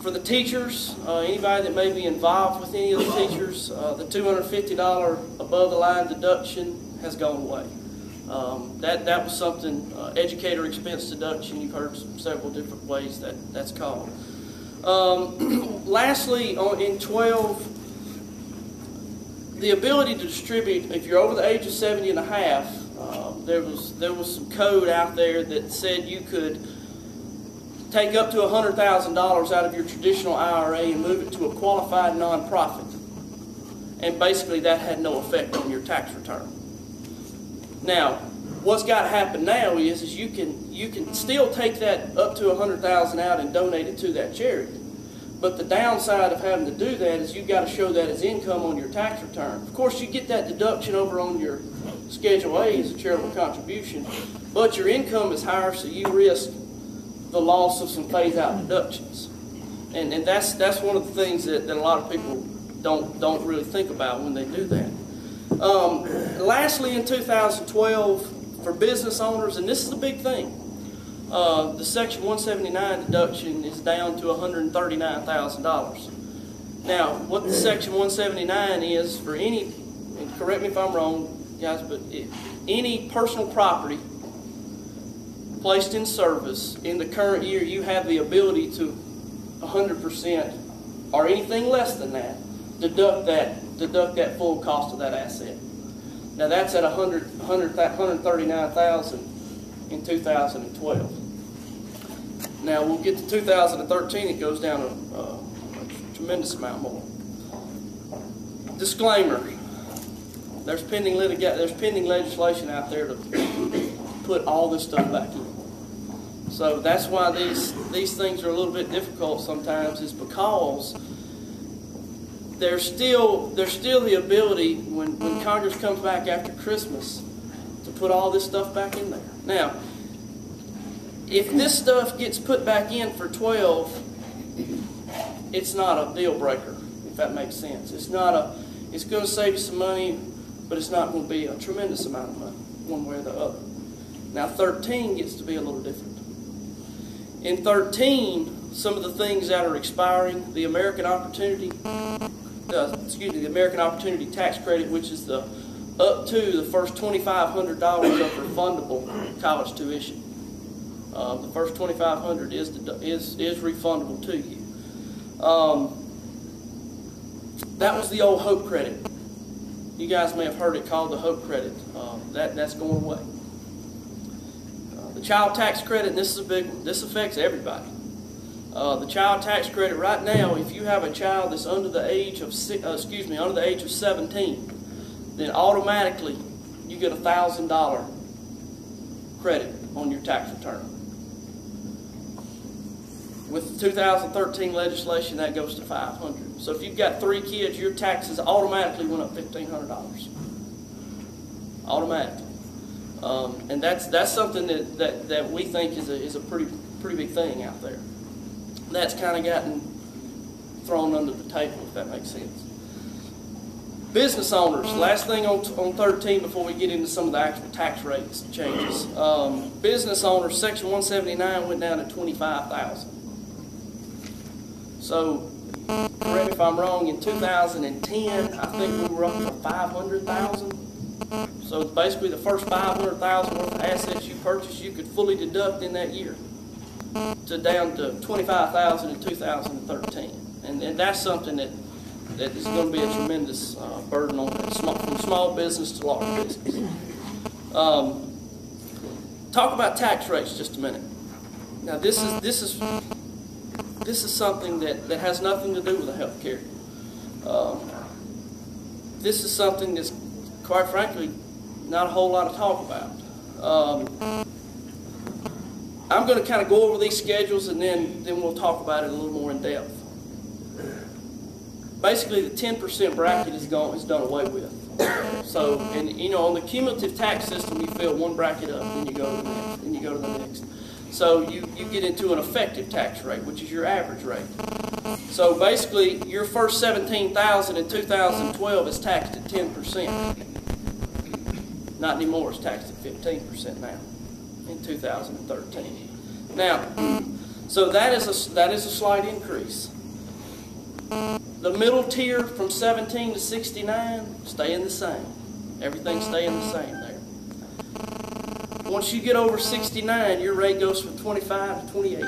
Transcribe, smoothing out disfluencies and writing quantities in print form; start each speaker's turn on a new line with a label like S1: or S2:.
S1: For the teachers, anybody that may be involved with any of the teachers, the $250 above the line deduction has gone away. That was something, educator expense deduction, you've heard several different ways that's called. Lastly, in 12, the ability to distribute, if you're over the age of 70 and a half, there was some code out there that said you could take up to $100,000 out of your traditional IRA and move it to a qualified nonprofit. And basically that had no effect on your tax return. Now, what's got to happen now is you can still take that up to $100,000 out and donate it to that charity. But the downside of having to do that is you've got to show that as income on your tax return. Of course, you get that deduction over on your Schedule A as a charitable contribution, but your income is higher, so you risk the loss of some phase-out deductions. And that's one of the things that a lot of people don't really think about when they do that. Lastly, in 2012, for business owners, and this is the big thing, the Section 179 deduction is down to $139,000. Now, what the Section 179 is for any, and correct me if I'm wrong, guys, but any personal property placed in service in the current year, you have the ability to 100% or anything less than that deduct that full cost of that asset. Now that's at $139,000 in 2012. Now we'll get to 2013, it goes down a tremendous amount more. Disclaimer: there's pending legislation out there to put all this stuff back in. So that's why these things are a little bit difficult sometimes, is because there's still the ability when Congress comes back after Christmas to put all this stuff back in there. Now, if this stuff gets put back in for 12, it's not a deal breaker, if that makes sense. It's going to save you some money, but it's not going to be a tremendous amount of money, one way or the other. Now 13 gets to be a little different. In 13, some of the things that are expiring, the American Opportunity Tax Credit, which is the up to the first $2,500 of refundable college tuition. The first $2,500 is refundable to you. That was the old Hope Credit. You guys may have heard it called the Hope Credit. That's going away. The Child Tax Credit, and this is a big one. This affects everybody. The Child Tax Credit right now, if you have a child that's under the age of 17, then automatically you get a $1,000 credit on your tax return. With the 2013 legislation, that goes to $500. So if you've got 3 kids, your taxes automatically went up $1,500. Automatically. And that's something that we think is a pretty big thing out there. That's kind of gotten thrown under the table, if that makes sense. Business owners, last thing on 13 before we get into some of the actual tax rates changes. Business owners, Section 179 went down to $25,000. So, correct me if I'm wrong, in 2010, I think we were up to $500,000. So basically the first $500,000 worth of assets you purchased, you could fully deduct in that year, to down to $25,000 in 2013. And that's something that is going to be a tremendous burden on from small business to large business. Talk about tax rates just a minute. Now this is something that has nothing to do with the health care. This is something that's, quite frankly, not a whole lot of talk about. I'm going to kind of go over these schedules, and then we'll talk about it a little more in depth. Basically, the 10% bracket is done away with. So, and you know, on the cumulative tax system, you fill one bracket up, then you go to the next, then you go to the next. So you get into an effective tax rate, which is your average rate. So basically, your first $17,000 in 2012 is taxed at 10%. Not anymore, it's taxed at 15% now in 2013. Now, So that is a slight increase. The middle tier from 17 to 69 staying the same. Everything's staying the same there. Once you get over 69, your rate goes from 25 to 28.